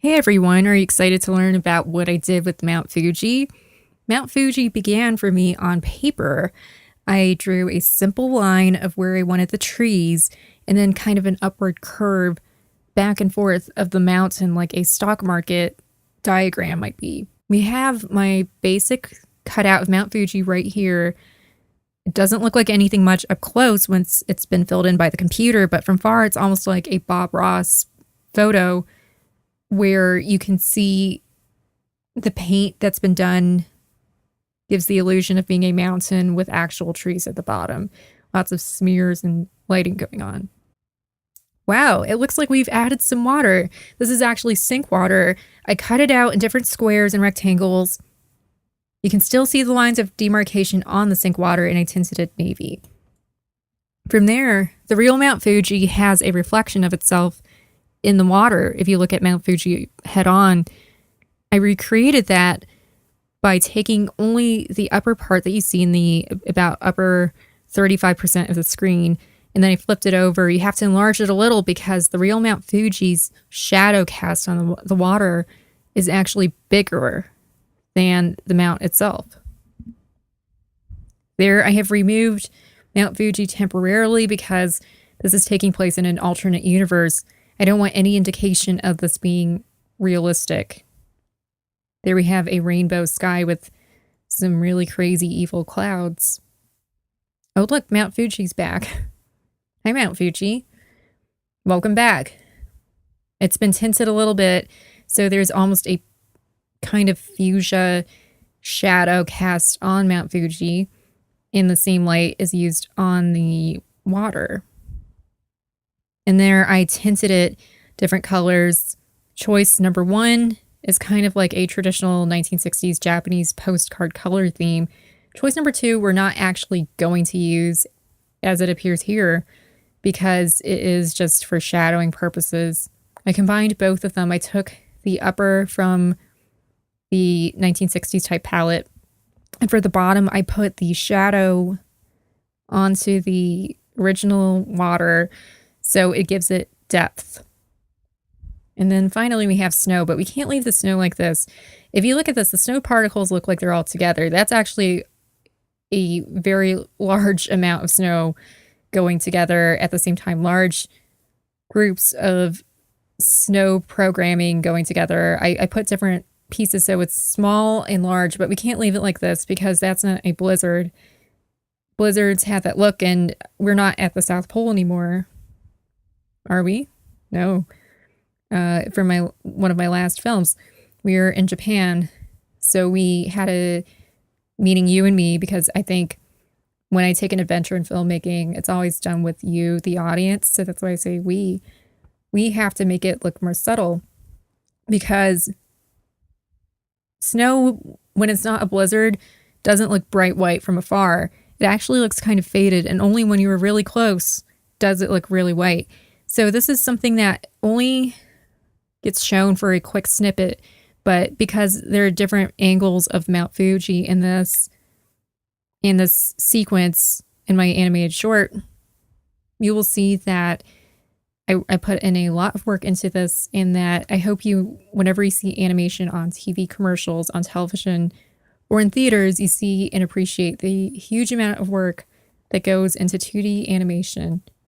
Hey everyone, are you excited to learn about what I did with Mount Fuji? Mount Fuji began for me on paper. I drew a simple line of where I wanted the trees and then kind of an upward curve back and forth of the mountain like a stock market diagram might be. We have my basic cutout of Mount Fuji right here. It doesn't look like anything much up close once it's been filled in by the computer, but from far it's almost like a Bob Ross photo where you can see the paint that's been done gives the illusion of being a mountain with actual trees at the bottom. Lots of smears and lighting going on. Wow, it looks like we've added some water. This is actually sink water. I cut it out in different squares and rectangles. You can still see the lines of demarcation on the sink water, and I tinted it navy. From there, the real Mount Fuji has a reflection of itself in the water. If you look at Mount Fuji head on, I recreated that by taking only the upper part that you see in the about upper 35% of the screen, and then I flipped it over. You have to enlarge it a little because the real Mount Fuji's shadow cast on the water is actually bigger than the mount itself. There I have removed Mount Fuji temporarily because this is taking place in an alternate universe. I don't want any indication of this being realistic. There we have a rainbow sky with some really crazy evil clouds. Oh look, Mount Fuji's back. Hi Mount Fuji. Welcome back. It's been tinted a little bit, so there's almost a kind of fuchsia shadow cast on Mount Fuji in the same light as used on the water. And there I tinted it different colors. Choice number 1 is kind of like a traditional 1960s Japanese postcard color theme. Choice number 2 we're not actually going to use as it appears here because it is just for shadowing purposes. I combined both of them. I took the upper from the 1960s type palette, and for the bottom I put the shadow onto the original water, so it gives it depth. And then finally we have snow, but we can't leave the snow like this. If you look at this, the snow particles look like they're all together. That's actually a very large amount of snow going together at the same time. Large groups of snow programming going together. I put different pieces so it's small and large, but we can't leave it like this because that's not a blizzard. Blizzards have that look, and we're not at the South Pole anymore. Are we? No. For one of my last films, we were in Japan. So we had a meeting, you and me, because I think when I take an adventure in filmmaking, it's always done with you, the audience. So that's why I say we. We have to make it look more subtle because snow, when it's not a blizzard, doesn't look bright white from afar. It actually looks kind of faded, and only when you were really close does it look really white. So this is something that only gets shown for a quick snippet, but because there are different angles of Mount Fuji in this sequence in my animated short, you will see that I put in a lot of work into this, and that I hope you, whenever you see animation on TV commercials, on television, or in theaters, you see and appreciate the huge amount of work that goes into 2D animation.